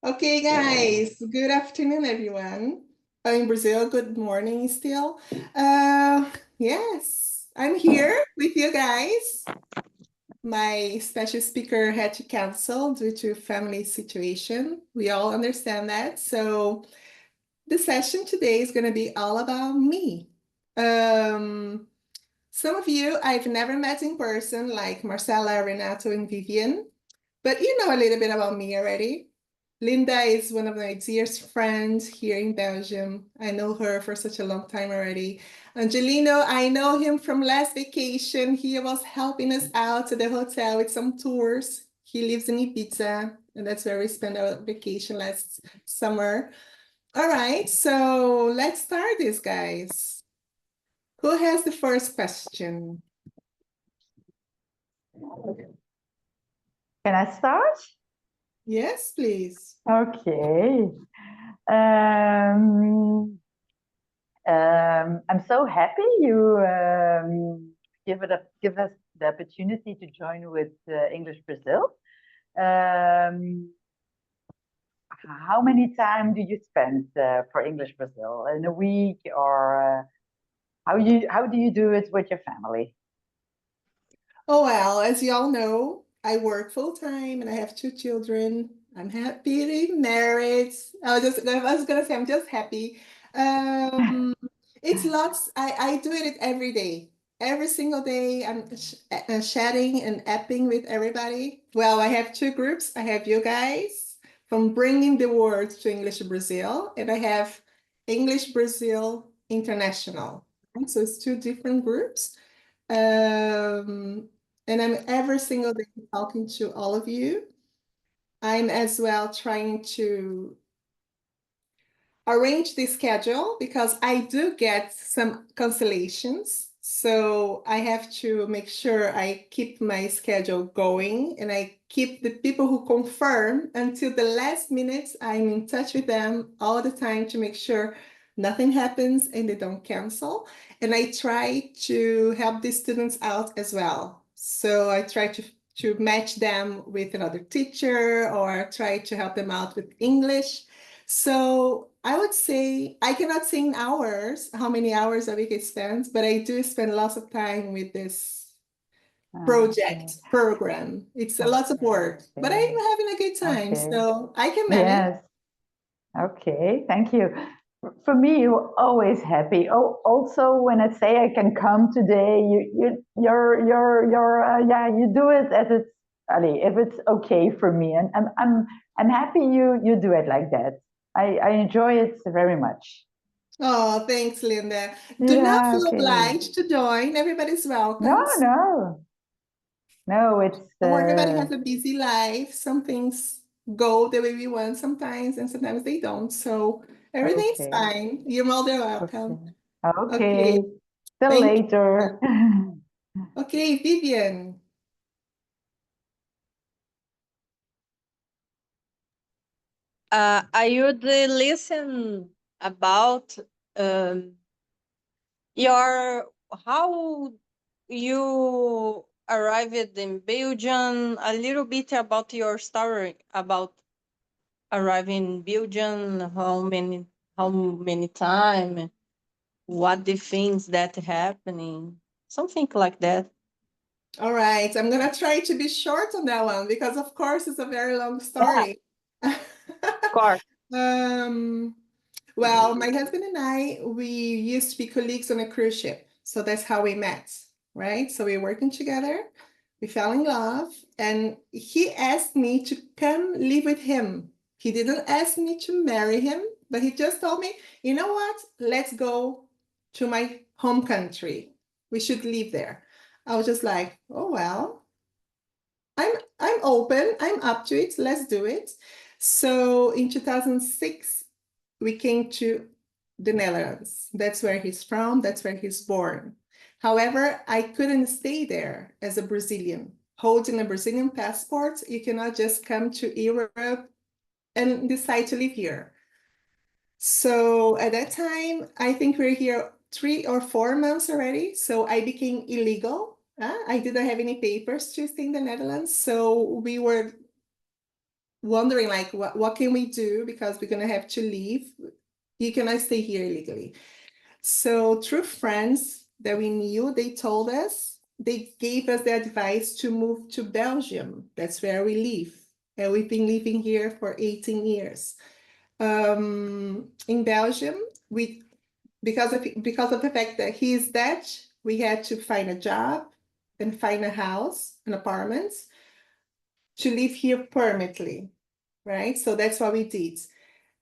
Okay, guys, good afternoon, everyone. In Brazil, good morning still. Yes, I'm here with you guys. My special speaker had to cancel due to family situation. We all understand that. So the session today is going to be all about me. Um, some of you I've never met in person, like Marcela, Renato, and Vivian, but you know a little bit about me already. Linda is one of my dearest friends here in Belgium. I know her for such a long time already. Angelino, I know him from last vacation. He was helping us out at the hotel with some tours. He lives in Ibiza, and that's where we spent our vacation last summer. All right, so let's start this, guys. Who has the first question? Can I start? Yes, please. Okay. Um, I'm so happy you give us the opportunity to join with English Brazil. Um, how many time do you spend for English Brazil in a week, or how do you do it with your family? Oh, well, as you all know, I work full time and I have two children. I'm happy to be married. I was gonna say I'm just happy. Um, it's lots. I do it every day. Every single day, I'm chatting and apping with everybody. Well, I have two groups. I have you guys from bringing the word to English Brazil, and I have English Brazil International. So it's two different groups. Um, and I'm every single day talking to all of you. I'm as well trying to arrange the schedule because I do get some cancellations. So I have to make sure I keep my schedule going and I keep the people who confirm until the last minute. I'm in touch with them all the time to make sure nothing happens and they don't cancel. And I try to help the students out as well. So I try to match them with another teacher or try to help them out with English. So I would say I cannot say in hours how many hours a week I spend, but I do spend lots of time with this Okay. project program. It's a lot of work, but I'm Okay. having a good time, Okay. so I can manage. Yes. Okay, thank you. For me, you're always happy. Oh, also when I say I can come today, yeah, you do it as it's, Ali, if it's okay for me, and I'm happy you do it like that. I enjoy it very much. Oh, thanks, Linda. Do not Yeah, feel okay. obliged to join. Everybody's No, welcome. no, no. It's Or everybody has a busy life. Some things go the way we want sometimes, and sometimes they don't. So everything's okay, fine. You're more than okay, welcome. Okay, okay. Till thank you. later. Okay, Vivian. I would listen about um, your how you arrived in Belgium, a little bit about your story about arriving in Belgium, how many time, what the things that happening, something like that. All right, I'm gonna try to be short on that one because, of course, it's a very long Yeah, story. of course. Um, well, my husband and I, we used to be colleagues on a cruise ship. So that's how we met, right? So we were working together, we fell in love, and he asked me to come live with him. He didn't ask me to marry him, but he just told me, you know what? Let's go to my home country. We should live there. I was just like, oh well, I'm open, I'm up to it, let's do it. So in 2006, we came to the Netherlands. That's where he's from, that's where he's born. However, I couldn't stay there as a Brazilian. Holding a Brazilian passport, you cannot just come to Europe and decide to live here. So at that time, I think we're here 3 or 4 months already. So I became illegal. I didn't have any papers to stay in the Netherlands. So we were wondering like, what can we do? Because we're gonna have to leave. You cannot stay here illegally. So through friends that we knew, they told us, they gave us the advice to move to Belgium. That's where we live. And we've been living here for 18 years. In Belgium, because of the fact that he is Dutch, we had to find a job and find a house, an apartment, to live here permanently, right? So that's what we did.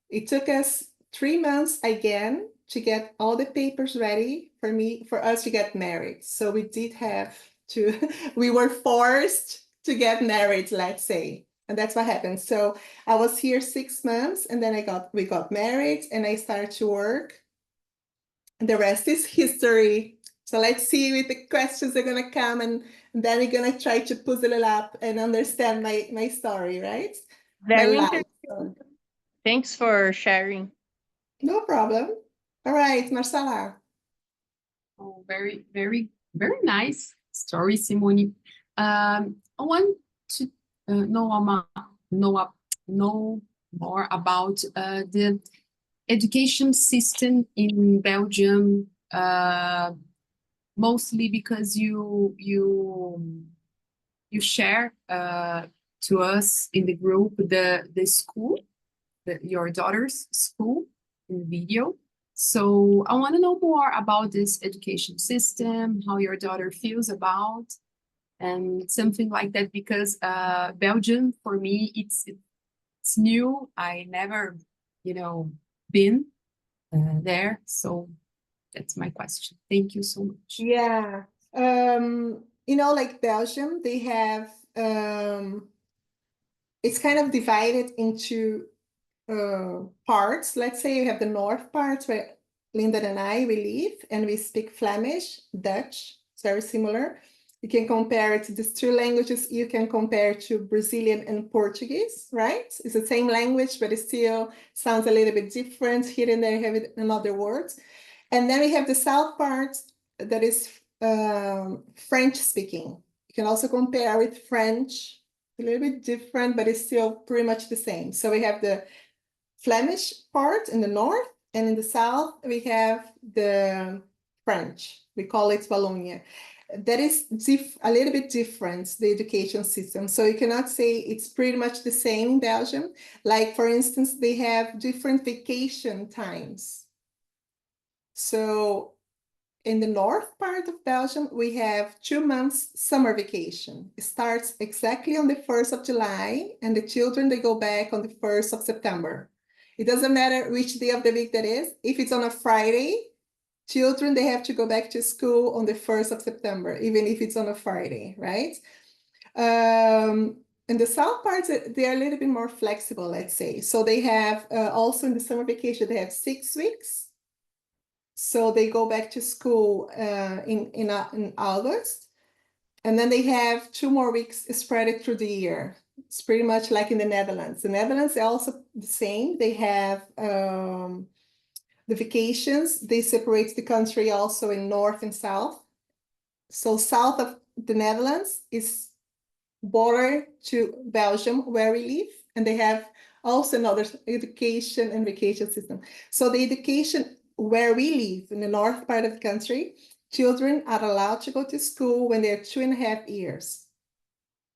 It took us 3 months again to get all the papers ready for us to get married. So we did have to, we were forced to get married, let's say. And that's what happened. So I was here 6 months and then we got married and I started to work. And the rest is history. So let's see with the questions that are gonna come and then we're gonna try to puzzle it up and understand my story, right? Very My life. interesting. Thanks for sharing. No problem. All right, Marcela. Oh, very, very, very nice story, Simone. I want to know more about the education system in Belgium, mostly because you share to us in the group the school, your daughter's school in the video. So I want to know more about this education system, how your daughter feels about, and something like that, because Belgium, for me, it's new. I never, been there. So that's my question. Thank you so much. Yeah. Like Belgium, they have, it's kind of divided into parts. Let's say you have the north part where Linda and I, we live and we speak Flemish, Dutch, it's very similar. You can compare it to these two languages. You can compare to Brazilian and Portuguese, right? It's the same language, but it still sounds a little bit different. Here and there you have it in other words. And then we have the south part that is French speaking. You can also compare with French, a little bit different, but it's still pretty much the same. So we have the Flemish part in the north, and in the south, we have the French. We call it Wallonia. That is a little bit different, the education system. So you cannot say it's pretty much the same in Belgium. Like, for instance, they have different vacation times. So in the north part of Belgium, we have 2 months summer vacation. It starts exactly on the 1st of July, and the children, they go back on the 1st of September. It doesn't matter which day of the week that is. If it's on a Friday, children, they have to go back to school on the 1st of September, even if it's on a Friday, right? In the south parts, they are a little bit more flexible, let's say. So they have, also in the summer vacation, they have 6 weeks. So they go back to school in August. And then they have 2 more weeks spread through the year. It's pretty much like in the Netherlands. The Netherlands are also the same. They have the vacations. They separate the country also in north and south. So south of the Netherlands is border to Belgium, where we live. And they have also another education and vacation system. So the education where we live in the north part of the country, children are allowed to go to school when they're 2.5 years,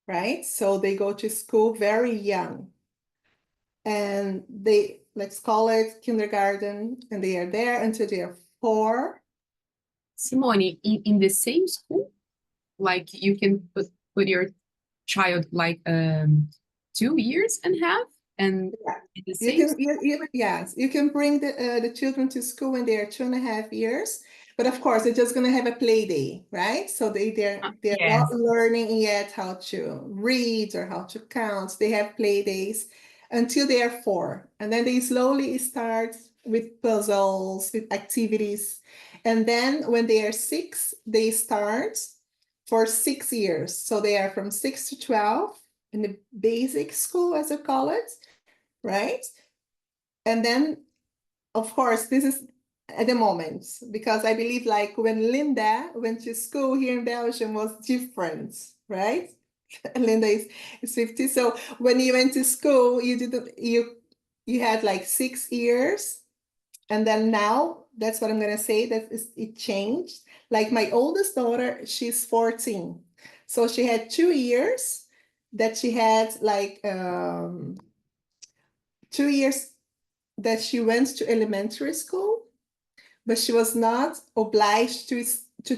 right? So they go to school very young. And they, let's call it kindergarten, and they are there until they are 4. Simone, in the same school, like you can put your child like 2.5 years, and in the same yes, you can bring the children to school when they are 2.5 years, but of course they're just going to have a play day, right? So they're yes. not learning yet how to read or how to count. They have play days until they are 4, and then they slowly start with puzzles, with activities, and then when they are 6, they start for 6 years. So they are from 6 to 12 in the basic school, as I call it, right? And then, of course, this is at the moment, because I believe like when Linda went to school here in Belgium was different, right? Linda is 50. So when you went to school, you had like 6 years, and then now that's what I'm gonna say, it changed. Like my oldest daughter, she's 14. So she had 2 years that she had like 2 years that she went to elementary school, but she was not obliged to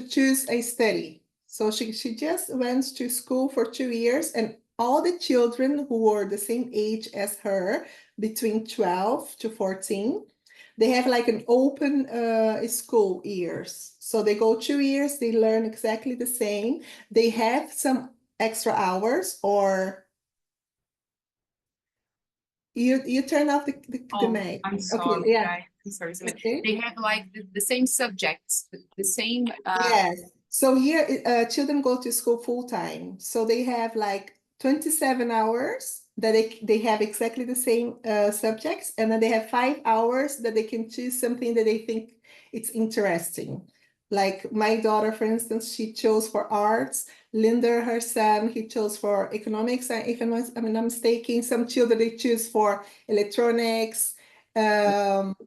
choose a study. So she just went to school for 2 years, and all the children who were the same age as her, between 12 to 14, they have like an open school years. So they go 2 years, they learn exactly the same. They have some extra hours, or you turn off the mic. I'm Okay, sorry, yeah. guys. I'm sorry. Simone. Okay. They have like the same subjects, the same. Yes. So here, children go to school full time. So they have like 27 hours that they have exactly the same subjects, and then they have 5 hours that they can choose something that they think it's interesting. Like my daughter, for instance, she chose for arts. Linda, her son, he chose for economics. If I'm not mistaken, some children they choose for electronics,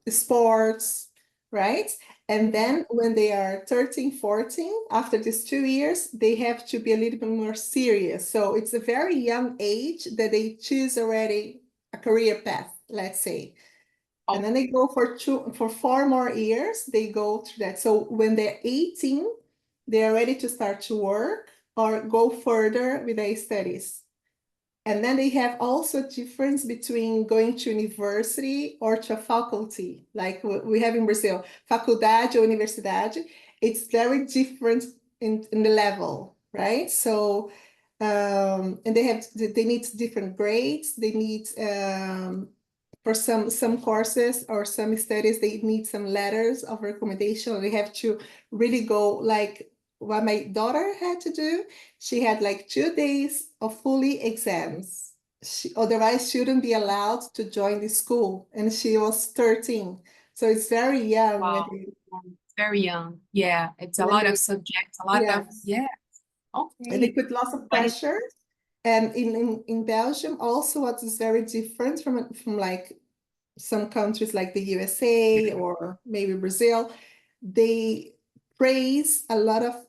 sports, right? And then when they are 13, 14, after these 2 years, they have to be a little bit more serious. So it's a very young age that they choose already a career path, let's say. And then they go for 4 more years, they go through that. So when they're 18, they're ready to start to work or go further with their studies. And then they have also a difference between going to university or to a faculty, like we have in Brazil, faculdade or universidade. It's very different in the level, right? So, and they need different grades. They need, for some courses or some studies, they need some letters of recommendation. They have to really go like what my daughter had to do. She had like 2 days of fully exams. Otherwise, she wouldn't be allowed to join the school, and she was 13. So it's very young. Wow. Very young. Yeah, it's a lot of subjects, a lot of, Yes. yeah. And they Okay. put lots of pressure. And in Belgium, also what is very different from like some countries like the USA or maybe Brazil, they praise a lot of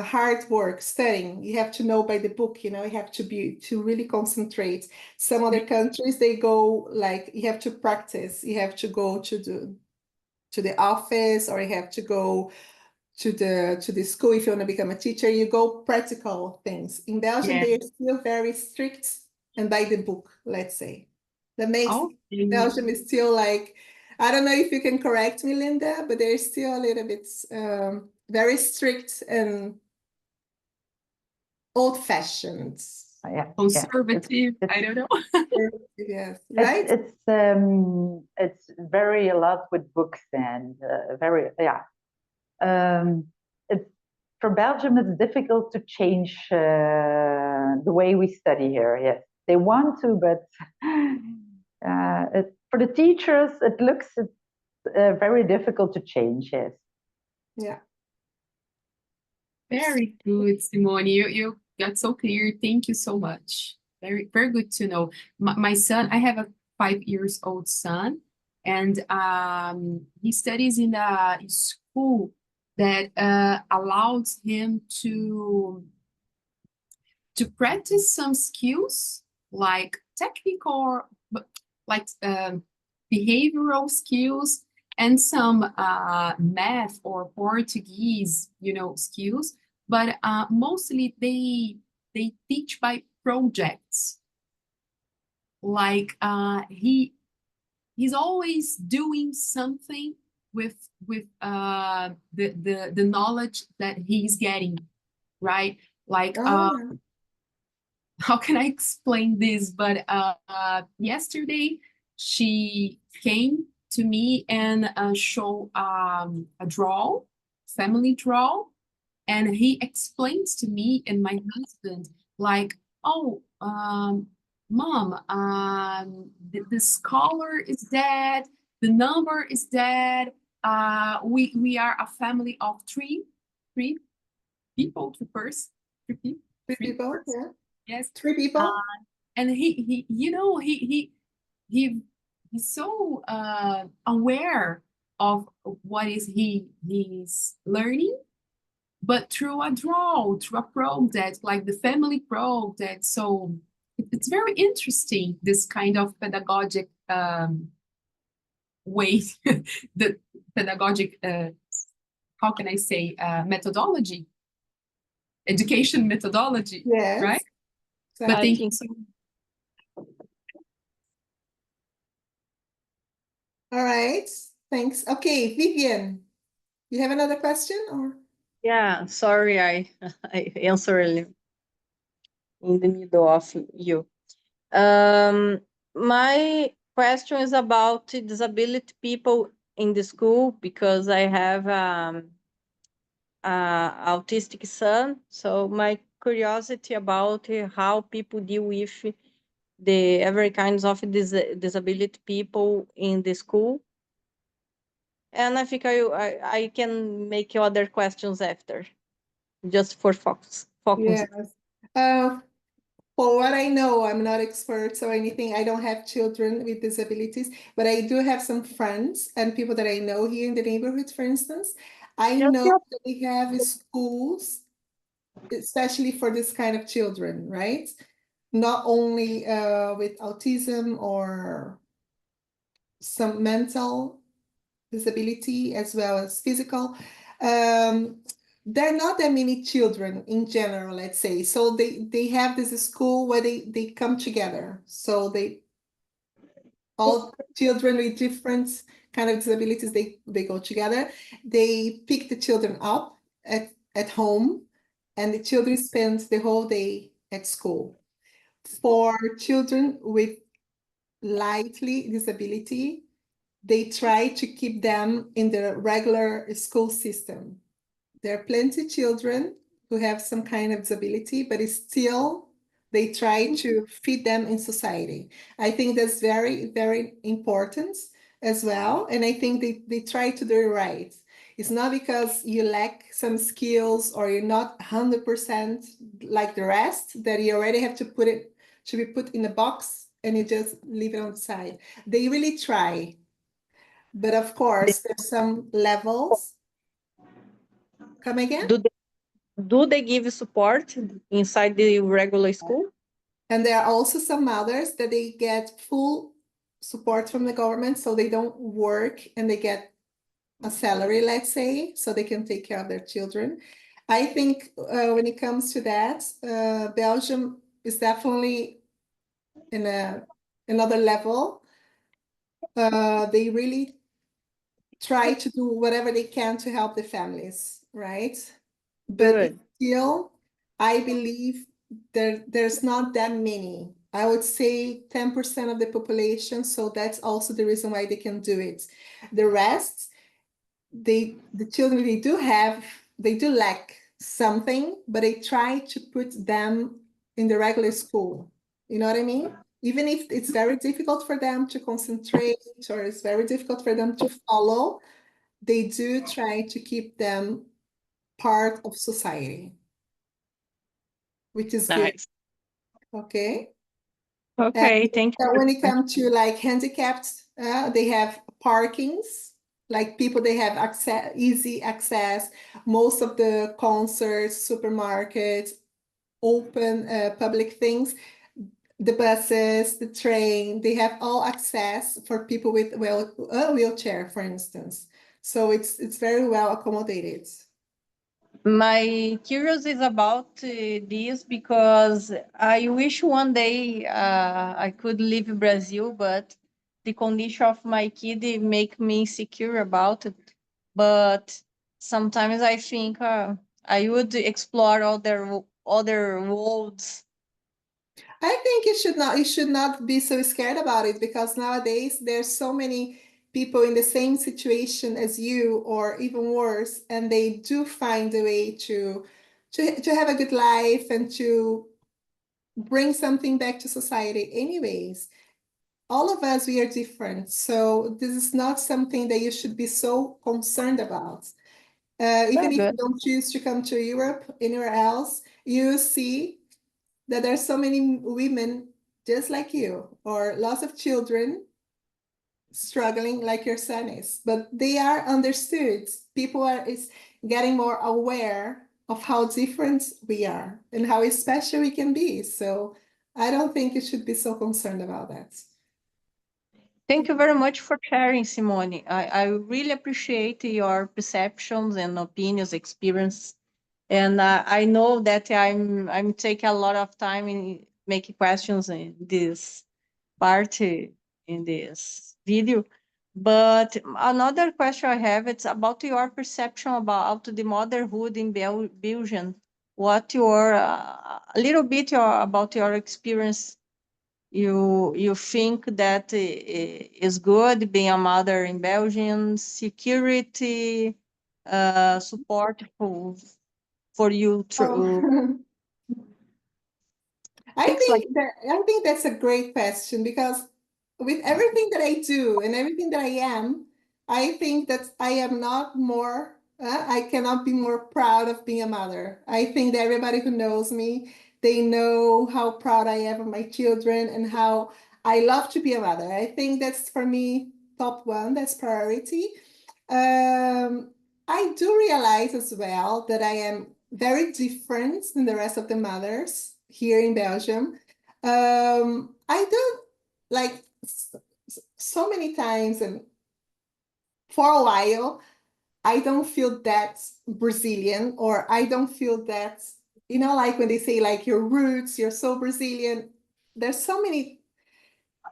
hard work studying. You have to know by the book, you have to really concentrate. Some other countries, they go like you have to practice. You have to go to the office, or you have to go to the school if you want to become a teacher. You go practical things. In Belgium, Yeah. they are still very strict and by the book, let's say. That makes Okay. Belgium is still like, I don't know if you can correct me, Linda, but they're still a little bit very strict and old-fashioned. Yeah, Conservative, I don't know. Yes, right? It's very a lot with books and very, yeah. It's for Belgium, it's difficult to change the way we study here. Yes, they want to, but for the teachers, it looks very difficult to change. Yes. Yeah. Very good, Simone. You got so clear. Thank you so much. Very, very good to know. My son, I have a 5-year-old son, and he studies in a school that allows him to practice some skills like technical, like behavioral skills, and some math or Portuguese, skills. But mostly they teach by projects. Like he's always doing something with the knowledge that he's getting, right? Like Oh, how can I explain this? But yesterday she came to me and show a family draw, and he explains to me and my husband like, oh, mom, this color is dead, the number is dead. We are a family of three people, three people, people, yeah. Yes. 3 people? And he you know, he's so aware of what is he's learning, but through a project, like the family project. So it's very interesting, this kind of pedagogic way, the pedagogic, how can I say, methodology, education methodology, Yes. right? But Exactly. thank think you so All right. Thanks. Okay, Vivian, you have another question or? Yeah, sorry, I answered in the middle of you. My question is about disability people in the school because I have autistic son. So my curiosity about how people deal with the every kinds of disability people in the school. And I think I can make other questions after, just for focus. Yes. For what I know, I'm not expert or anything. I don't have children with disabilities, but I do have some friends and people that I know here in the neighborhood, for instance. I Yes, know yes. that we have schools, especially for this kind of children, right? Not only with autism or some mental disability as well as physical. There are not that many children in general, let's say. So they have this school where they come together. So all children with different kind of disabilities, they go together. They pick the children up at home, and the children spend the whole day at school. For children with lightly disability, they try to keep them in the regular school system. There are plenty of children who have some kind of disability, but it's still they try to fit them in society. I think that's very, very important as well. And I think they try to do it right. It's not because you lack some skills or you're not 100% like the rest that you already have to put it, to be put in a box and you just leave it on the side. They really try. But of course, there's some levels. Come again? Do they give support inside the regular school? And there are also some others that they get full support from the government, so they don't work and they get a salary, let's say, so they can take care of their children. I think when it comes to that, Belgium is definitely in another level. They really try to do whatever they can to help the families, right? But Good. still, I believe there's not that many. I would say 10% of the population, so that's also the reason why they can do it. The rest, the children they do lack something, but they try to put them in the regular school. You know what I mean? Even if it's very difficult for them to concentrate or it's very difficult for them to follow, they do try to keep them part of society, which is good. Nice. Okay. Okay, And thank you. when it comes to like handicapped, they have parkings, like people, they have access, easy access. Most of the concerts, supermarkets, open public things, the buses, the train, they have all access for people with a wheelchair, for instance. So it's very well accommodated. My curious is about this because I wish one day I could live Brazil, but the condition of my kid make me insecure about it. But sometimes I think I would explore other worlds. I think you should not be so scared about it because nowadays there's so many people in the same situation as you or even worse, and they do find a way to have a good life and to bring something back to society anyways. All of us, we are different. So this is not something that you should be so concerned about. Even if you Good. don't choose to come to Europe, anywhere else, you see that there's so many women just like you, or lots of children struggling like your son is, but they are understood. People is getting more aware of how different we are and how special we can be. So I don't think you should be so concerned about that. Thank you very much for sharing, Simone. I really appreciate your perceptions and opinions, experience. And I know that I'm taking a lot of time in making questions in this part in this video. But another question I have, it's about your perception about the motherhood in Belgium. What your a little bit about your experience. You think that is good being a mother in Belgium, security, support for you to things like I think that's a great question, because with everything that I do and everything that I am, I think that I am not more, I cannot be more proud of being a mother. I think that everybody who knows me, they know how proud I am of my children and how I love to be a mother. I think that's, for me, top one, that's priority. I do realize as well that I am very different than the rest of the mothers here in Belgium. I don't like so many times, and for a while, I don't feel that Brazilian, or I don't feel that, like when they say like your roots, you're so Brazilian. There's so many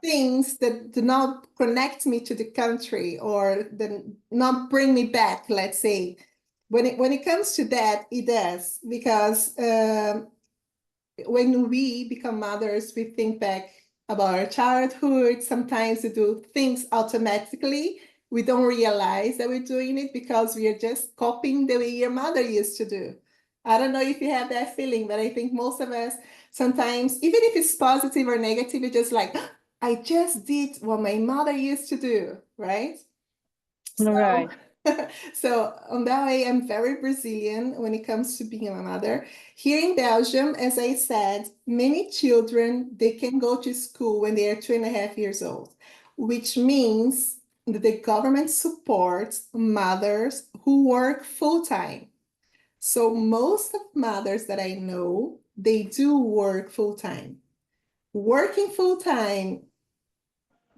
things that do not connect me to the country, or that not bring me back, let's say. When it comes to that, it does, because when we become mothers, we think back about our childhood. Sometimes we do things automatically. We don't realize that we're doing it because we are just copying the way your mother used to do. I don't know if you have that feeling, but I think most of us sometimes, even if it's positive or negative, it's just like, I just did what my mother used to do, right? right. So on that way, I'm very Brazilian when it comes to being a mother. Here in Belgium, as I said, many children, they can go to school when they are 2.5 years old, which means that the government supports mothers who work full-time. So most of mothers that I know, they do work full-time. Working full-time,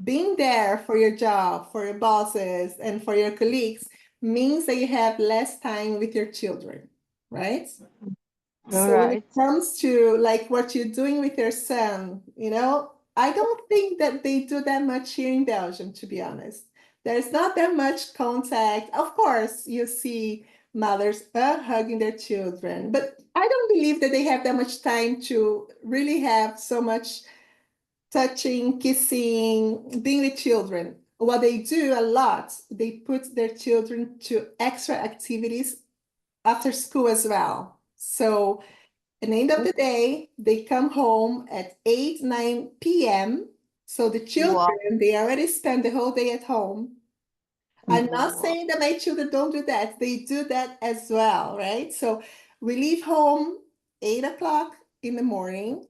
being there for your job, for your bosses, and for your colleagues means that you have less time with your children, right? So when it comes to like what you're doing with your son, I don't think that they do that much here in Belgium, to be honest. There's not that much contact. Of course, you see mothers hugging their children, but I don't believe that they have that much time to really have so much touching, kissing, being with children. What they do a lot, they put their children to extra activities after school as well. So at the end of the day, they come home at 8, 9 p.m. So the children, they already spend the whole day at home. I'm not saying that my children don't do that. They do that as well, right? So we leave home 8 o'clock in the morning.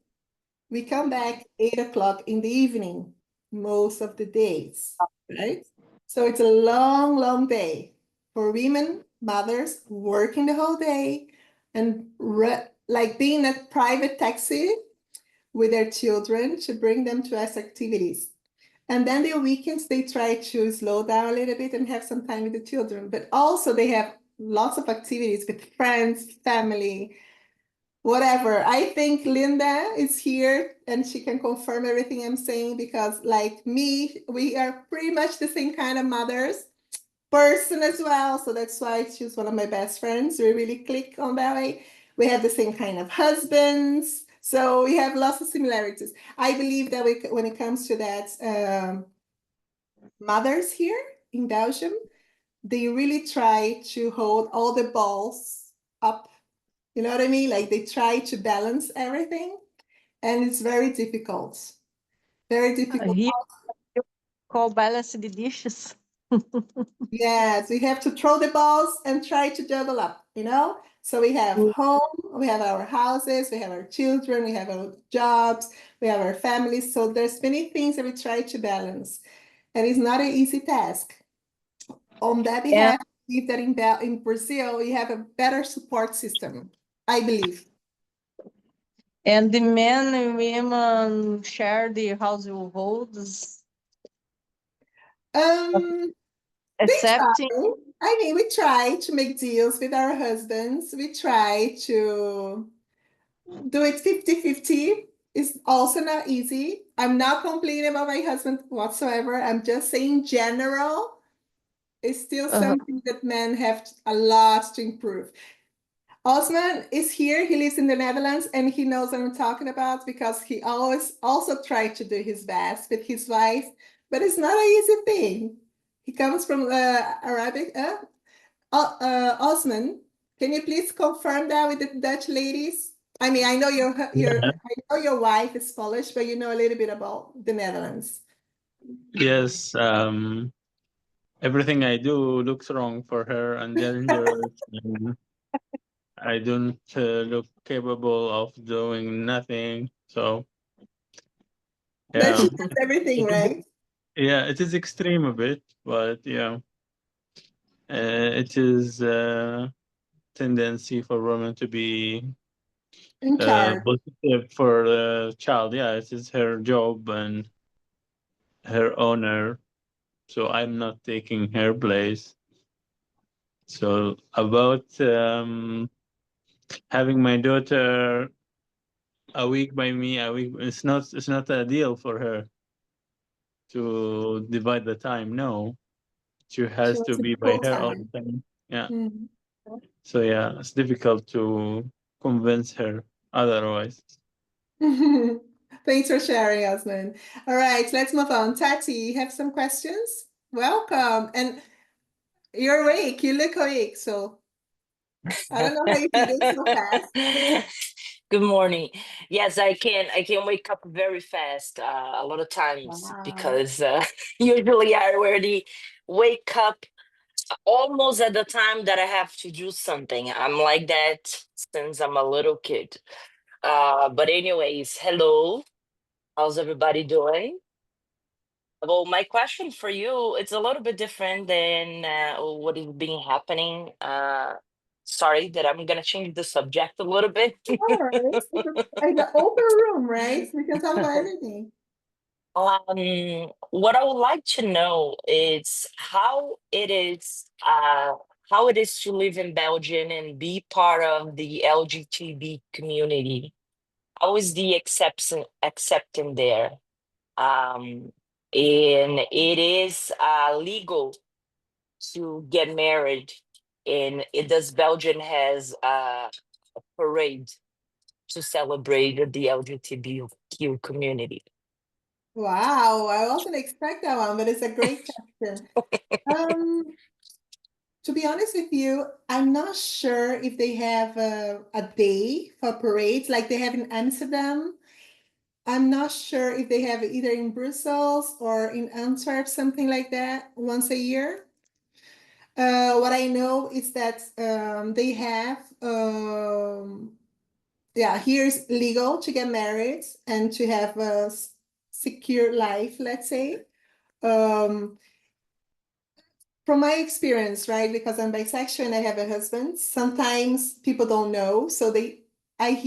We come back 8 o'clock in the evening, most of the days, right? So it's a long, long day for women, mothers working the whole day and like being a private taxi with their children to bring them to us activities. And then the weekends, they try to slow down a little bit and have some time with the children, but also they have lots of activities with friends, family, whatever. I think Linda is here and she can confirm everything I'm saying, because like me, we are pretty much the same kind of mothers, person as well. So that's why she's one of my best friends. We really click on that way. We have the same kind of husbands. So we have lots of similarities. I believe that when it comes to that, mothers here in Belgium, they really try to hold all the balls up. You know what I mean? Like they try to balance everything, and it's very difficult. Very difficult. Here you call balance the dishes. Yes, we have to throw the balls and try to juggle up, So we have home, we have our houses, we have our children, we have our jobs, we have our families. So there's many things that we try to balance, and it's not an easy task. On that behalf, I believe that in Brazil, you have a better support system, I believe. And the men and women share the households, accepting. I mean, we try to make deals with our husbands. We try to do it 50-50. It's also not easy. I'm not complaining about my husband whatsoever. I'm just saying in general, it's still something that men have a lot to improve. Osman is here. He lives in the Netherlands, and he knows what I'm talking about because he always also tried to do his best with his wife, but it's not an easy thing. He comes from Arabic. Osman, can you please confirm that with the Dutch ladies? I mean, I know your wife is Polish, but you know a little bit about the Netherlands. Yes, everything I do looks wrong for her and dangerous. And I don't look capable of doing nothing. So, But yeah, she does everything, right? yeah, it is extreme a bit, but yeah, it is a tendency for women to be In charge. positive for the child. Yeah, it is her job and her honor. So I'm not taking her place. So about having my daughter a week by me, a week, it's not a deal for her to divide the time. No, she has wants to to be be by her all full-time. the time. Yeah. Mhm. So yeah, it's difficult to convince her otherwise. Thanks for sharing, Osman. All right, let's move on. Tati, you have some questions? Welcome. And you're awake. You look awake. So I don't know how you did it so fast. Good morning. Yes, I can. I can wake up very fast a lot of times Wow. because usually I already wake up almost at the time that I have to do something. I'm like that since I'm a little kid. But anyways, hello. How's everybody doing? Well, my question for you, it's a little bit different than what is being happening. Sorry that I'm gonna change the subject a little bit. All right. It's an open room, right? We can talk about anything. What I would like to know is how it is to live in Belgium and be part of the LGBT community. How is the accepting there? And it is legal to get married, and it does Belgium has a parade to celebrate the LGBTQ community. Wow, I wasn't expect that one, but it's a great question. To be honest with you, I'm not sure if they have a day for parades like they have in Amsterdam. I'm not sure if they have it either in Brussels or in Antwerp, something like that, once a year. What I know is that they have, yeah, here's legal to get married and to have a secure life, let's say. From my experience, right, because I'm bisexual and I have a husband, sometimes people don't know. So I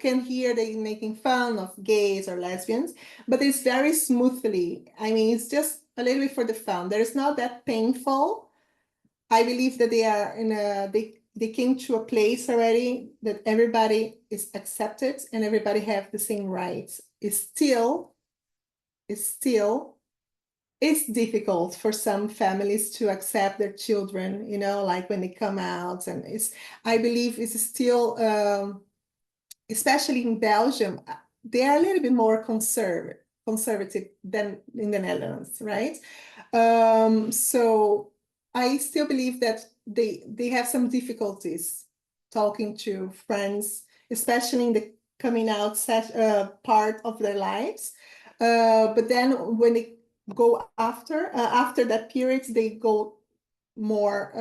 can hear they making fun of gays or lesbians, but it's very smoothly. I mean, it's just a little bit for the fun. There's not that painful. I believe that they came to a place already that everybody is accepted and everybody have the same rights. It's difficult for some families to accept their children, like when they come out, and I believe it's still, especially in Belgium, they are a little bit more conservative than in the Netherlands, right? So I still believe that they have some difficulties talking to friends, especially in the coming out part of their lives. But then when they go after that period, they go more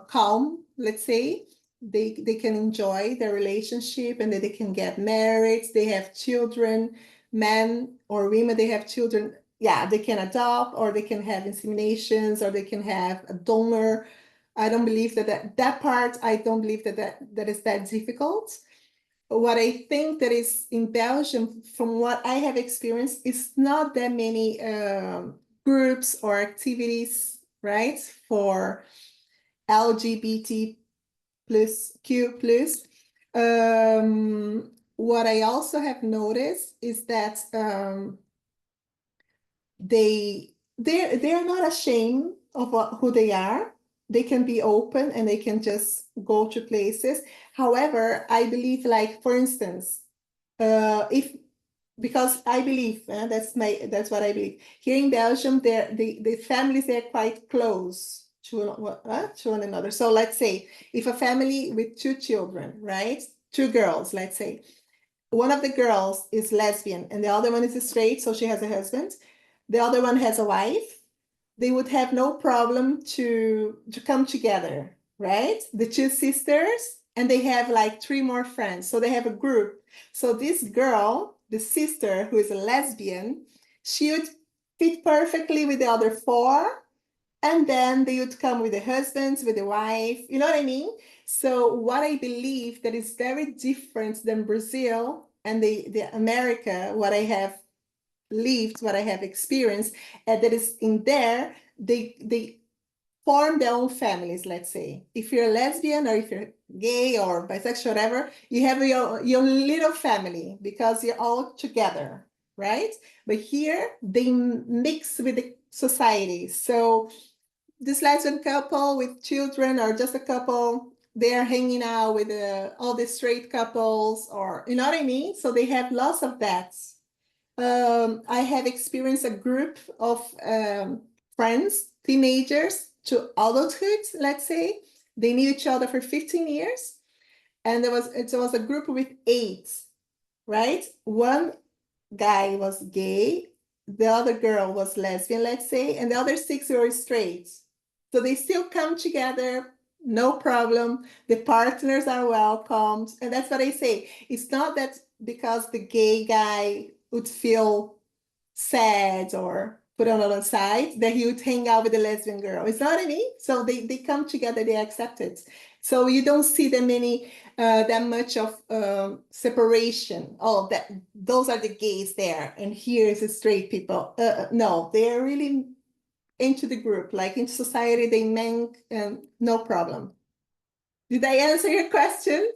calm, let's say, they can enjoy their relationship and that they can get married, they have children, men or women, they have children. Yeah, they can adopt, or they can have inseminations, or they can have a donor. I don't believe that part, I don't believe that is that difficult. What I think that is in Belgium, from what I have experienced, is not that many groups or activities, right, for LGBT plus Q plus. What I also have noticed is that they're not ashamed of who they are. They can be open and they can just go to places. However, I believe, like, for instance, because I believe that's what I believe. Here in Belgium, the families are quite close to one another. So let's say if a family with 2 children, right, 2 girls, let's say, one of the girls is lesbian and the other one is straight, so she has a husband. The other one has a wife. They would have no problem to come together, right? The 2 sisters, and they have like 3 more friends. So they have a group. So this girl, the sister who is a lesbian, she would fit perfectly with the other 4. And then they would come with the husbands, with the wife, you know what I mean? So what I believe that is very different than Brazil and the America, what I have lived, what I have experienced, that is in there, they form their own families, let's say. If you're a lesbian or if you're gay or bisexual, whatever, you have your little family because you're all together, right? But here they mix with the society. So this lesbian couple with children or just a couple, they're hanging out with all the straight couples, or you know what I mean? So they have lots of that. I have experienced a group of friends, teenagers to adulthood, let's say. They knew each other for 15 years. And it was a group with 8, right? One guy was gay, the other girl was lesbian, let's say, and the other 6 were straight. So they still come together, no problem. The partners are welcomed. And that's what I say. It's not that because the gay guy would feel sad or put on the side that he would hang out with the lesbian girl. It's not what I mean? So they come together, they accept it. So you don't see that much of separation. Oh, those are the gays there, and here is the straight people. No, they're really into the group, like in society, they make no problem. Did I answer your question?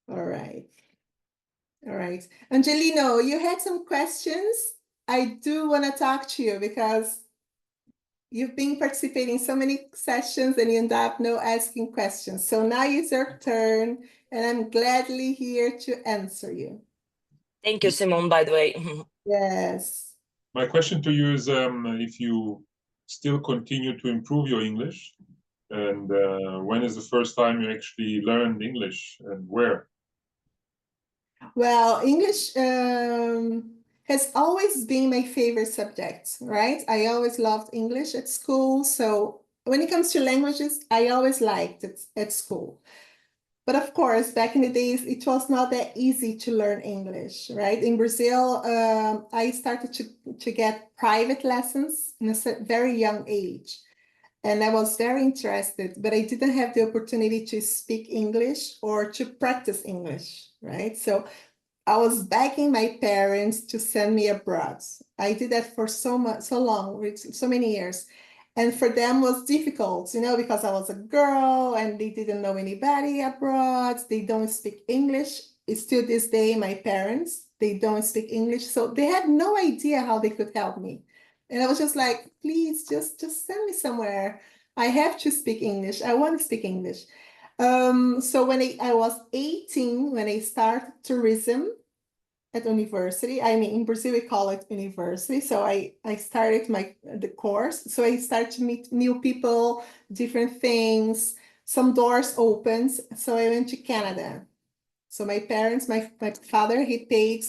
All right. All right. Angelino, you had some questions. I do want to talk to you because you've been participating in so many sessions and you end up asking questions. So now it's your turn, and I'm gladly here to answer you. Thank you, Simone, by the way. Yes. My question to you is if you still continue to improve your English, and when is the first time you actually learned English and where? Well, English has always been my favorite subject, right? I always loved English at school. So when it comes to languages, I always liked it at school. But of course, back in the days, it was not that easy to learn English, right? In Brazil, I started to get private lessons in a very young age. And I was very interested, but I didn't have the opportunity to speak English or to practice English, right? So I was begging my parents to send me abroad. I did that for so long, so many years. And for them was difficult, because I was a girl and they didn't know anybody abroad. They don't speak English. It's still this day, my parents, they don't speak English. So they had no idea how they could help me. And I was just like, please, just send me somewhere. I have to speak English. I want to speak English. So when I was 18, when I started tourism at university, I mean, in Brazil, we call it university. So I started the course. So I started to meet new people, different things, some doors opened. So I went to Canada. So my parents, my father, he paid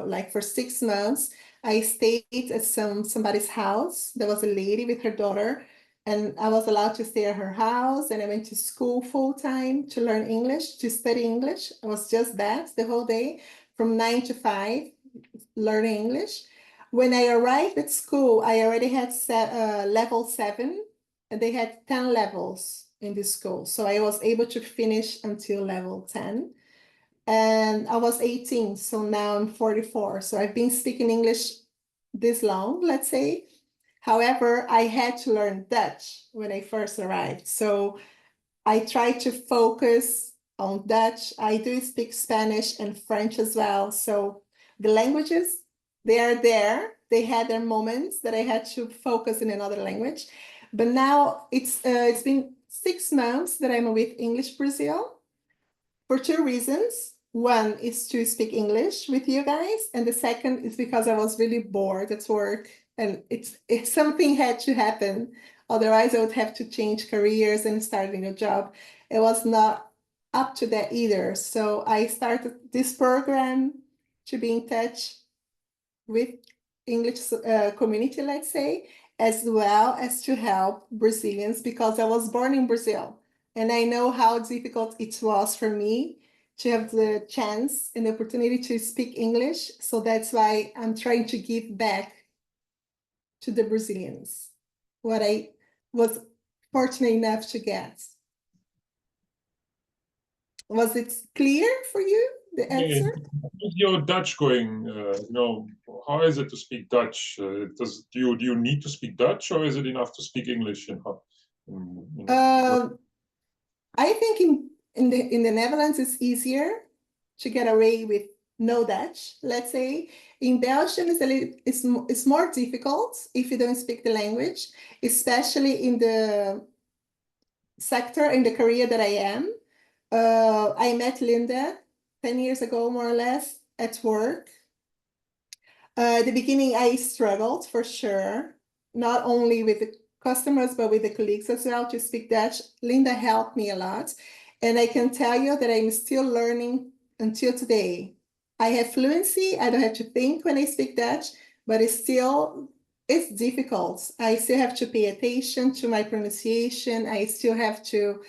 like for 6 months. I stayed at somebody's house. There was a lady with her daughter. And I was allowed to stay at her house, and I went to school full time to learn English, to study English. I was just that the whole day from 9 to 5, learning English. When I arrived at school, I already had level 7, and they had 10 levels in the school. So I was able to finish until level 10. And I was 18, so now I'm 44. So I've been speaking English this long, let's say. However, I had to learn Dutch when I first arrived. So I tried to focus on Dutch. I do speak Spanish and French as well. So the languages, they are there. They had their moments that I had to focus in another language. But now it's been 6 months that I'm with English Brazil for 2 reasons. One is to speak English with you guys, and the second is because I was really bored at work, and it's something had to happen. Otherwise, I would have to change careers and start a new job. It was not up to that either. So I started this program to be in touch with English community, let's say, as well as to help Brazilians, because I was born in Brazil, and I know how difficult it was for me to have the chance and the opportunity to speak English. So that's why I'm trying to give back to the Brazilians what I was fortunate enough to get. Was it clear for you, the answer? How's your Dutch going? How is it to speak Dutch? Do you need to speak Dutch, or is it enough to speak English? I think in the Netherlands it's easier to get away with no Dutch, let's say. In Belgium it's more difficult if you don't speak the language, especially in the sector, in the career that I am. I met Linda 10 years ago, more or less, at work. At the beginning, I struggled for sure, not only with the customers, but with the colleagues as well to speak Dutch. Linda helped me a lot. And I can tell you that I'm still learning until today. I have fluency. I don't have to think when I speak Dutch, but it's difficult. I still have to pay attention to my pronunciation. I still have to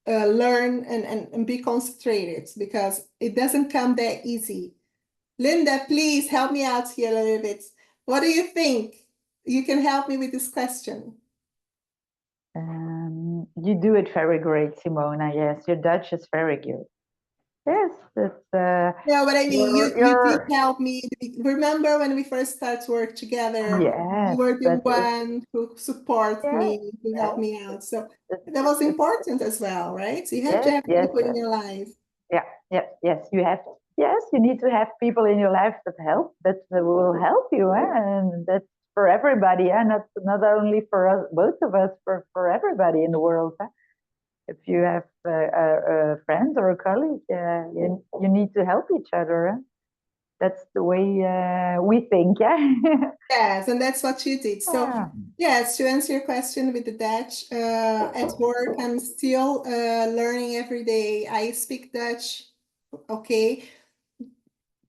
learn and be concentrated, because it doesn't come that easy. Linda, please help me out here a little bit. What do you think? You can help me with this question. You do it very great, Simona. Yes, your Dutch is very good. Yes, that's. Yeah, but I mean, you did help me. Remember when we first started work together? Yes, you were the one who supported me, who helped me out. So that was important as well, right? So you have to have people in your life. Yes, you have. Yes, you need to have people in your life that will help you, and that's for everybody, and not only for us, both of us, for everybody in the world. If you have a friend or a colleague, you need to help each other. That's the way we think, yeah. Yes, and that's what you did. So yes, to answer your question with the Dutch, at work, I'm still learning every day. I speak Dutch, okay,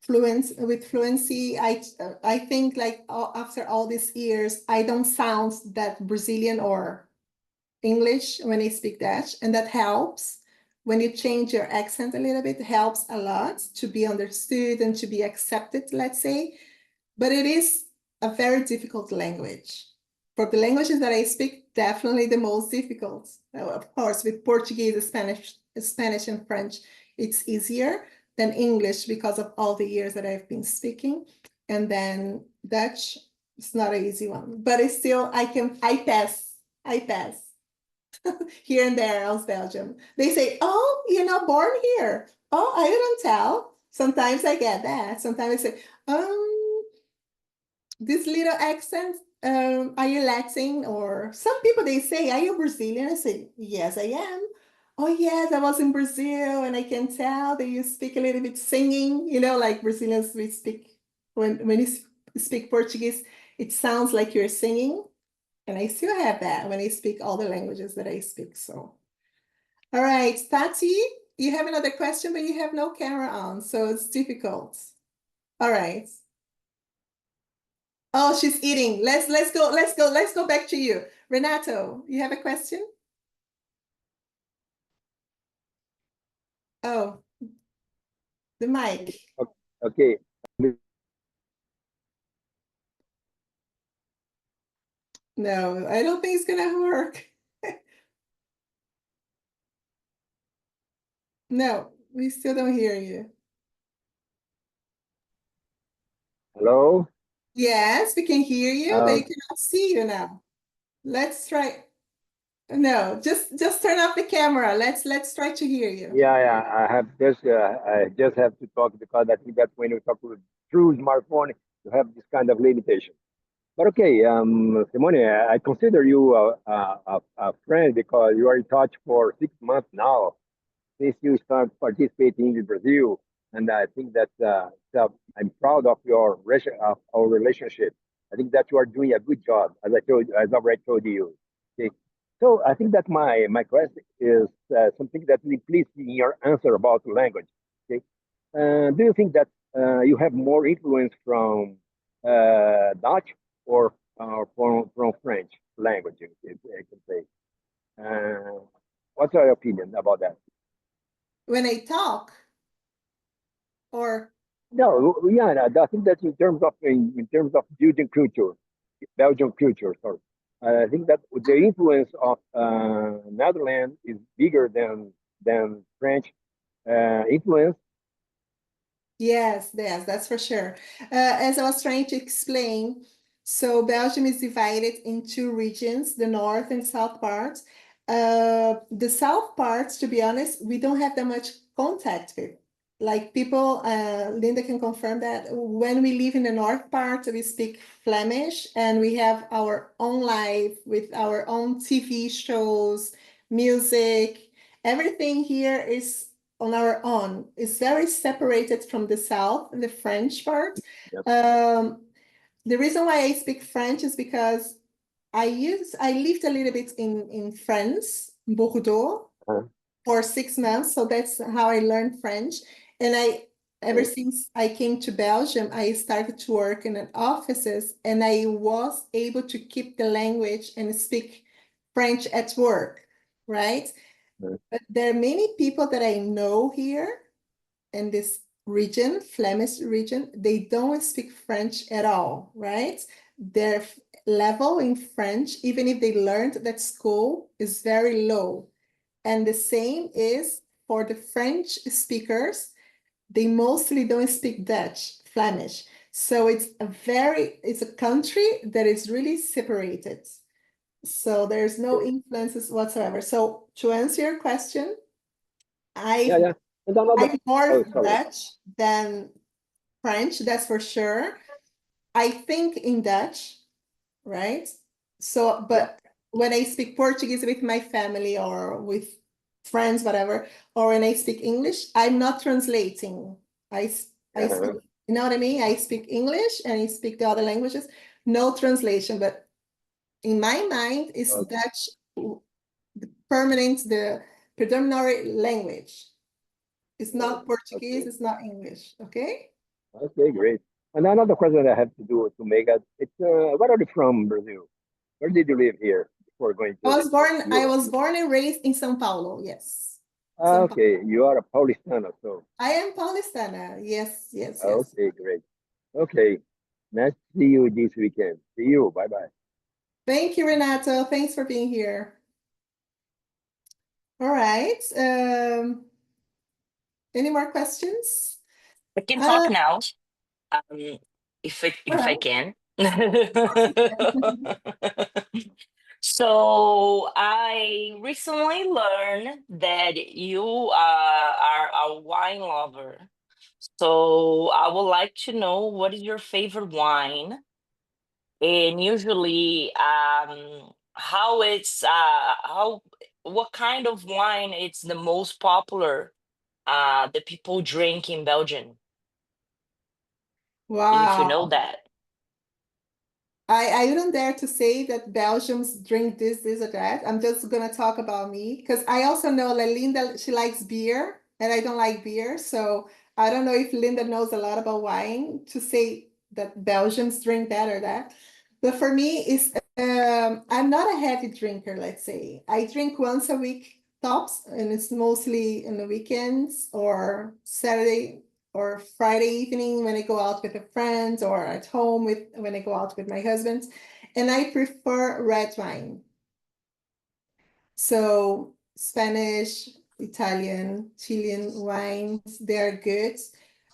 with fluency. I think like after all these years, I don't sound that Brazilian or English when I speak Dutch, and that helps. When you change your accent a little bit, it helps a lot to be understood and to be accepted, let's say. But it is a very difficult language. For the languages that I speak, definitely the most difficult. Of course, with Portuguese, Spanish and French, it's easier than English because of all the years that I've been speaking. And then Dutch, it's not an easy one, but it's still, I pass. Here and there else Belgium. They say, oh, you're not born here. Oh, I didn't tell. Sometimes I get that. Sometimes I say, this little accent, are you Latin? Or some people, they say, are you Brazilian? I say, yes, I am. Oh, yes, I was in Brazil, and I can tell that you speak a little bit singing, like Brazilians, we speak, when you speak Portuguese, it sounds like you're singing. And I still have that when I speak all the languages that I speak. So, all right, Tati, you have another question, but you have no camera on, so it's difficult. All right. Oh, she's eating. Let's go back to you. Renato, you have a question? Oh, the mic. Okay. No, I don't think it's gonna work. No, we still don't hear you. Hello. Yes, we can hear you, but we cannot see you now. Let's try. No, just turn off the camera. Let's try to hear you. Yeah. I just have to talk because I think that when you talk through smartphone, you have this kind of limitation. But okay, Simone, I consider you a friend because you are in touch for 6 months now since you start participating in Brazil, and I think that I'm proud of of our relationship. I think that you are doing a good job, as I already told you. Okay, so I think that my question is something that is implicit in your answer about language. Okay, do you think that you have more influence from Dutch or from French language? If I can say. What's your opinion about that? When I talk, or No, yeah, I think that in terms of Belgian culture, sorry, I think that the influence of Netherlands is bigger than French influence. yes, that's for sure. As I was trying to explain, so Belgium is divided in two regions, the north and south part. The south part, to be honest, we don't have that much contact with. Like people, Linda can confirm that when we live in the north part, we speak Flemish and we have our own life with our own TV shows, music. Everything here is on our own. It's very separated from the south, the French part. Yep. The reason why I speak French is because I lived a little bit in France, Bordeaux, for 6 months. So that's how I learned French. And ever since I came to Belgium, I started to work in offices and I was able to keep the language and speak French at work, right? But there are many people that I know here in this region, Flemish region, they don't speak French at all, right? Their level in French, even if they learned at school, is very low. And the same is for the French speakers, they mostly don't speak Dutch, Flemish. So it's a country that is really separated. So there's no influences whatsoever. So to answer your question, Yeah. And another, I'm more sorry. Dutch than French, that's for sure. I think in Dutch, right? So, but when I speak Portuguese with my family or with friends, whatever, or when I speak English, I'm not translating. I speak, you know what I mean? I speak English and I speak the other languages, no translation, but in my mind, it's Dutch, the predominant language. It's not Portuguese, it's not English, okay? Okay, great. And another question I have to do to make it, it's where are you from, Brazil? Where did you live here before going to? I was born and raised in São Paulo, yes. Okay, you are a Paulistana, so. I am Paulistana, yes. Okay, great. Okay, nice to see you this weekend. See you, bye-bye. Thank you, Renato. Thanks for being here. All right. Any more questions? I can talk now. If I can. So I recently learned that you are a wine lover. So I would like to know what is your favorite wine, and usually what kind of wine it's the most popular that people drink in Belgium, if you know Wow. that. I wouldn't dare to say that Belgians drink this, or that. I'm just gonna talk about me because I also know that Linda, she likes beer and I don't like beer. So I don't know if Linda knows a lot about wine to say that Belgians drink that or that. But for me, I'm not a heavy drinker, let's say. I drink once a week tops, and it's mostly in the weekends or Saturday or Friday evening when I go out with the friends, or at home when I go out with my husband. And I prefer red wine. So Spanish, Italian, Chilean wines, they're good.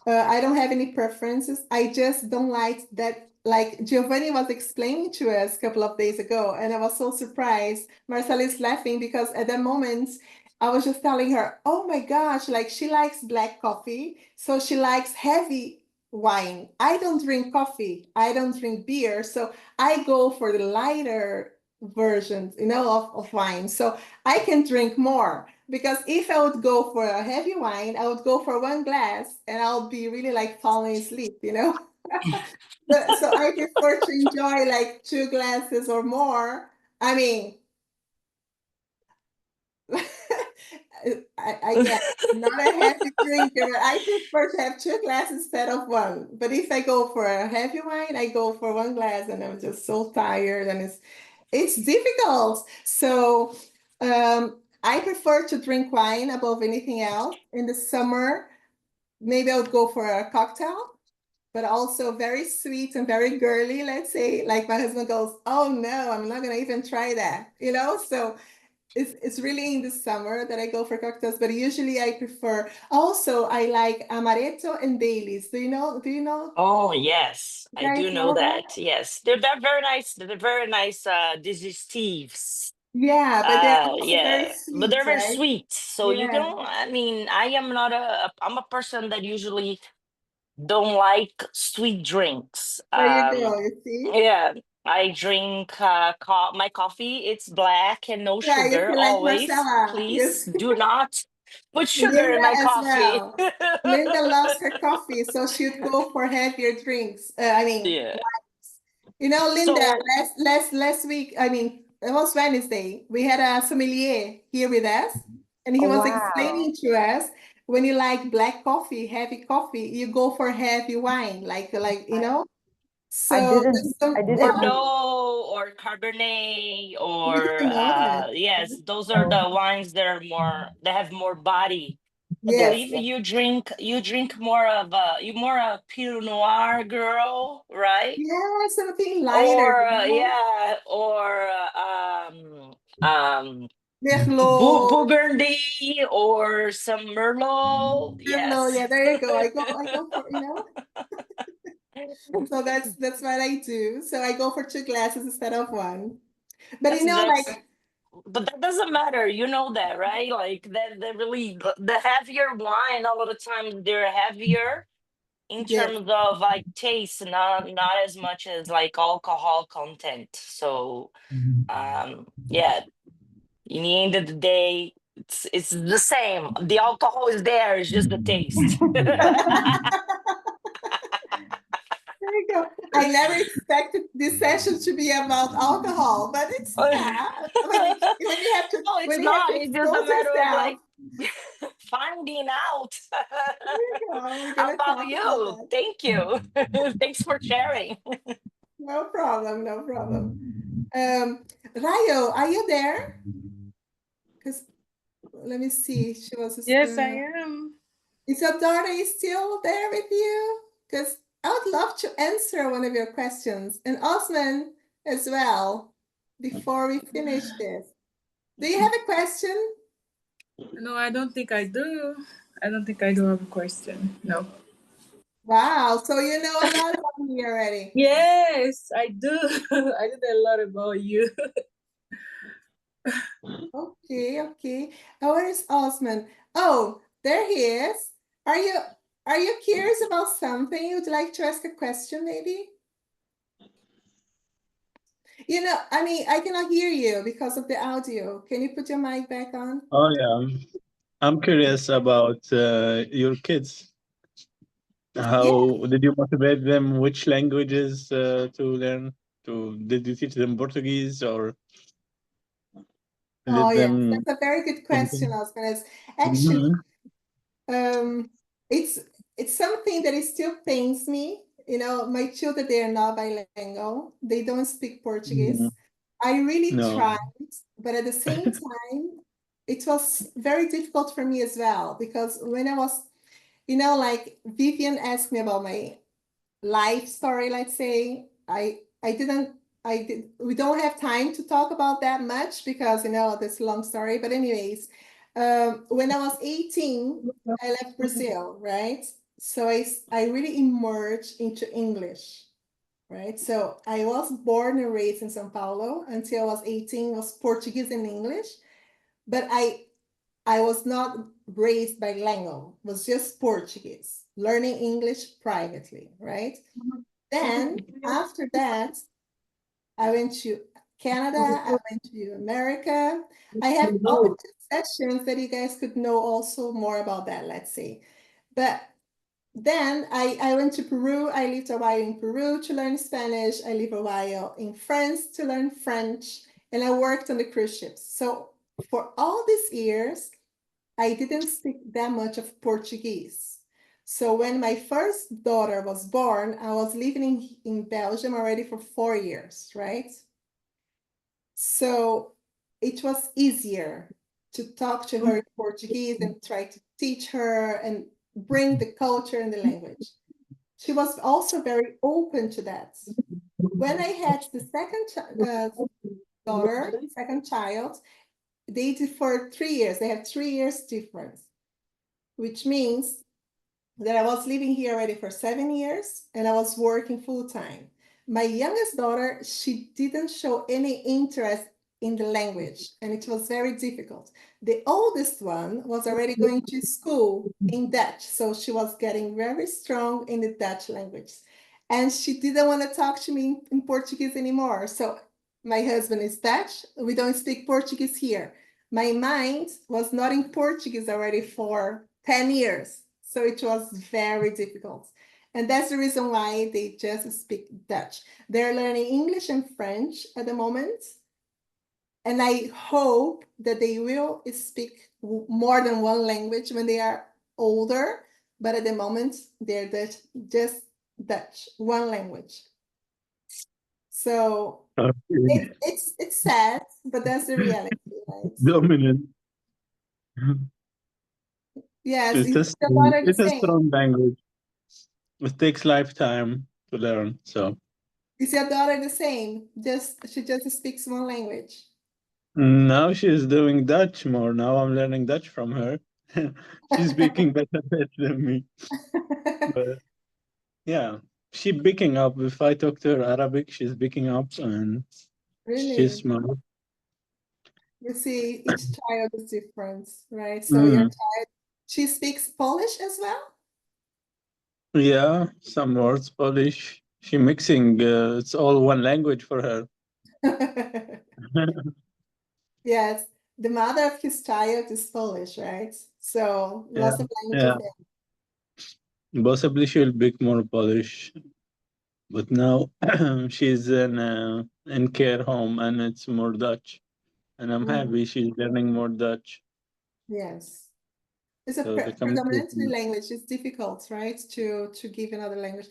I don't have any preferences. I just don't like that. Like Giovanni was explaining to us a couple of days ago, and I was so surprised. Marcela is laughing because at that moment, I was just telling her, oh my gosh, like she likes black coffee, so she likes heavy wine. I don't drink coffee, I don't drink beer, so I go for the lighter versions, of wine. So I can drink more, because if I would go for a heavy wine, I would go for one glass and I'll be really like falling asleep. So I prefer to enjoy like 2 glasses or more. I mean, again, not a heavy drinker, but I prefer to have 2 glasses instead of one. But if I go for a heavy wine, I go for 1 glass, and I'm just so tired, and it's difficult. So I prefer to drink wine above anything else. In the summer, maybe I would go for a cocktail, but also very sweet and very girly, let's say. Like my husband goes, oh no, I'm not gonna even try that, So it's really in the summer that I go for cocktails, but usually I prefer. Also, I like amaretto and Baileys. Do you know? Oh yes, I Guys do know know that? that. Yes, they're very nice. They're very nice digestives. Yeah, but they're also very Yeah, but sweet, they're very right? sweet. So you Yeah, can. I mean, I am not I'm a person that usually don't like sweet drinks. there you go. You see? Yeah, I drink my coffee. It's black and no Yeah, you sugar feel like always. Marcella. Please Yes, do not put sugar in Linda my as coffee. well. Linda loves her coffee, so she'd go for heavier drinks. I mean, Yeah. Linda, So, last week, I mean, it was Wednesday, we had a sommelier here with us, and he oh, was wow. explaining to us, when you like black coffee, heavy coffee, you go for heavy wine, I So didn't there's some, I didn't know. Bordeaux or Cabernet you or didn't know that. yes, those are the wines that are they have more body. I Yes, believe you drink more of you more a Pinot Noir girl, right? yeah, something lighter, Or yeah, or Merlot. Burgundy or some Merlot. Hello, Yes. yeah, there you go. I go for, So that's what I do. So I go for 2 glasses instead of one. But That's but that doesn't matter. You know that, right? Like that really the heavier wine, a lot of times they're heavier in yes, terms of like taste, not as much as like alcohol content. So yeah, in the end of the day, it's the same. The alcohol is there, it's just the taste. there you go. I never expected this session to be about alcohol, but it's not. No, it's When you have not. to It's just a expose matter of yourself, like finding out there you go. We're gonna about talk about you. that. Thank you. Thanks for sharing. No problem, no problem. Rayo, are you there? Because let me see. She was Yes, I am. Is your daughter still there with you? Because I would love to answer one of your questions, and Osman as well, before we finish this. Do you have a question? No, I don't think I do. I don't think I do have a question. No. Wow, so you know a lot about me already. Yes, I do. I did a lot about you. Okay. Oh, where is Osman? Oh, there he is. Are you curious about something? You'd like to ask a question, maybe? I mean, I cannot hear you because of the audio. Can you put your mic back on? Oh yeah, I'm curious about your kids. How did you motivate them? Which languages to learn? Did you teach them Portuguese or Oh, let yes, them that's a very good question, something? Osman. Actually, Mhm. it's something that it still pains me you know, my children, they are not bilingual. They don't speak Portuguese. Mm, I really no. tried, but at the same time, it was very difficult for me as well, because when I was, you know, like Vivian asked me about my life story, let's say, we don't have time to talk about that much because, you know, this long story. But anyways, when I was 18, I left Brazil, right? So I really immersed into English, right? So I was born and raised in São Paulo until I was 18, was Portuguese and English, but I was not raised bilingual, it was just Portuguese, learning English privately, right? Then after that, I went to Canada, I went to America. I have other sessions that you guys could know also more about that, let's say. But then I went to Peru. I lived a while in Peru to learn Spanish. I lived a while in France to learn French, and I worked on the cruise ships. So for all these years, I didn't speak that much of Portuguese. So when my first daughter was born, I was living in Belgium already for 4 years, right? So it was easier to talk to her in Portuguese and try to teach her and bring the culture and the language. She was also very open to that. When I had the second child, they did for 3 years. They have 3 years difference, which means that I was living here already for 7 years and I was working full time. My youngest daughter, she didn't show any interest in the language, and it was very difficult. The oldest one was already going to school in Dutch, so she was getting very strong in the Dutch language. And she didn't want to talk to me in Portuguese anymore. So my husband is Dutch. We don't speak Portuguese here. My mind was not in Portuguese already for 10 years. So it was very difficult. And that's the reason why they just speak Dutch. They're learning English and French at the moment. And I hope that they will speak more than one language when they are older. But at the moment, they're just Dutch, one language. So it's sad, but that's the reality, right? Dominant. Yes, It's a strong language. It takes lifetime to learn. So is your daughter the same? She just speaks one language. now she's doing Dutch more. Now I'm learning Dutch from her. She's speaking better Dutch than me. But yeah, she's picking up. If I talk to her Arabic, she's picking up and she's Really? smart. You see, each child is different, right? So your child, she speaks Polish as well? Yeah, some words Polish. She mixing. It's all one language for her. Yes, the mother of his child is Polish, right? So Yeah, lots of languages yeah. there. Possibly she'll speak more Polish, but now she's in care home and it's more Dutch, and I'm happy she's learning more Dutch. Yes. It's a So the predominantly communication. language. It's difficult, right? To give another language.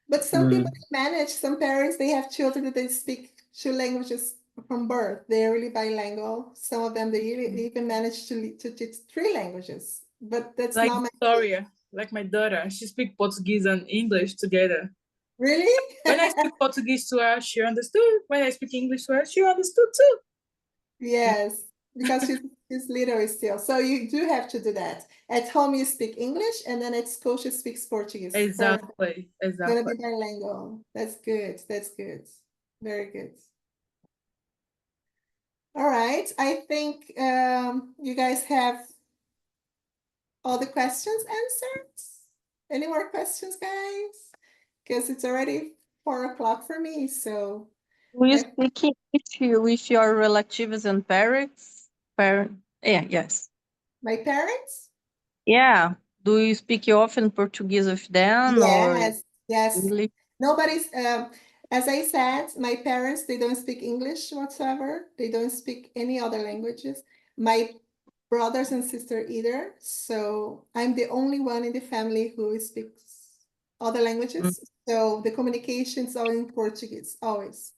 But some people manage, some parents, they have children that they speak 2 languages from birth. They're really bilingual. Some of them, they even manage to teach 3 languages. But that's Like not my Victoria, like my daughter, she speaks Portuguese and English together. Really? When I speak Portuguese to her, she understood. When I speak English to her, she understood too. Yes, because she's little still. So you do have to do that. At home, you speak English, and then at school, she speaks Portuguese. Exactly, Perfect. exactly. Gonna be bilingual. That's good. That's good. Very good. All right. I think you guys have all the questions answered. Any more questions, guys? Because it's already 4 o'clock for me. So Do you speak English with your relatives and parents? Yeah, yes. my parents? Yeah. Do you speak often Portuguese with them or Yes. English? Nobody's, as I said, my parents, they don't speak English whatsoever. They don't speak any other languages. My brothers and sister either. So I'm the only one in the family who speaks other languages. So the communications are in Portuguese, always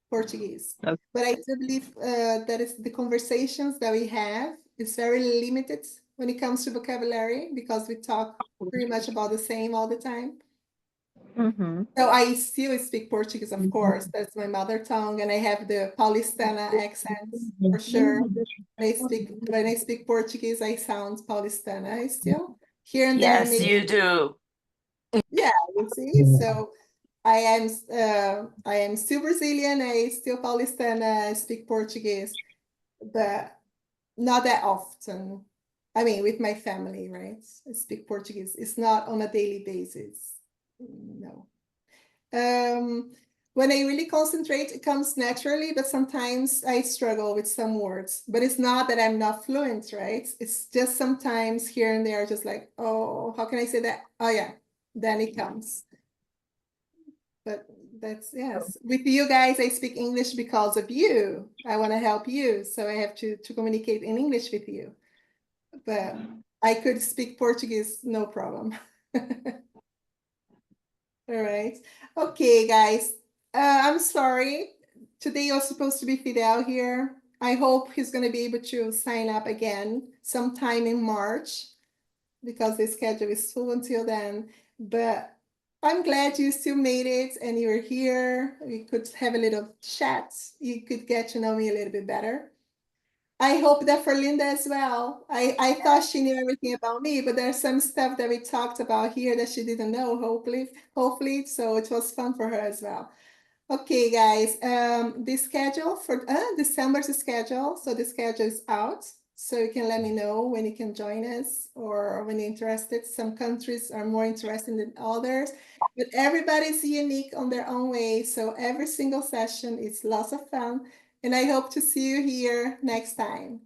Portuguese. Okay. But I do believe that is the conversations that we have is very limited when it comes to vocabulary because we talk pretty much about the same all the time. Mm-hmm. So I still speak Portuguese, of course. That's my mother tongue, and I have the Paulistana accent for sure. When I speak Portuguese, I sound Paulistana. I still here and there. Yes, Maybe, you do. yeah, you see. So I am still Brazilian. I still Paulistana. I speak Portuguese, but not that often. I mean, with my family, right? I speak Portuguese. It's not on a daily basis. No. When I really concentrate, it comes naturally, but sometimes I struggle with some words. But it's not that I'm not fluent, right? It's just sometimes here and there, just like, oh, how can I say that? Oh, yeah, then it comes. But that's, yes. With you guys, I speak English because of you. I want to help you. So I have to communicate in English with you. But I could speak Portuguese, no problem. All right. Okay, guys. I'm sorry. Today was supposed to be Fidel here. I hope he's going to be able to sign up again sometime in March because the schedule is full until then. But I'm glad you still made it and you're here. We could have a little chat. You could get to know me a little bit better. I hope that for Linda as well. I thought she knew everything about me, but there's some stuff that we talked about here that she didn't know, hopefully. So it was fun for her as well. Okay, guys, the schedule for December's schedule. So the schedule is out. So you can let me know when you can join us or when you're interested. Some countries are more interested than others, but everybody's unique on their own way. So every single session is lots of fun. And I hope to see you here next time.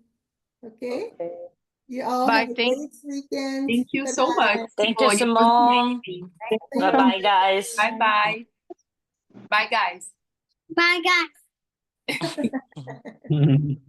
Okay? You all Bye. have a great weekend. Thank you so Bye-bye. much. Thank you, Simone. It was Simone. amazing. Bye bye, guys. Bye bye. Bye, guys. Bye, guys. Mhm.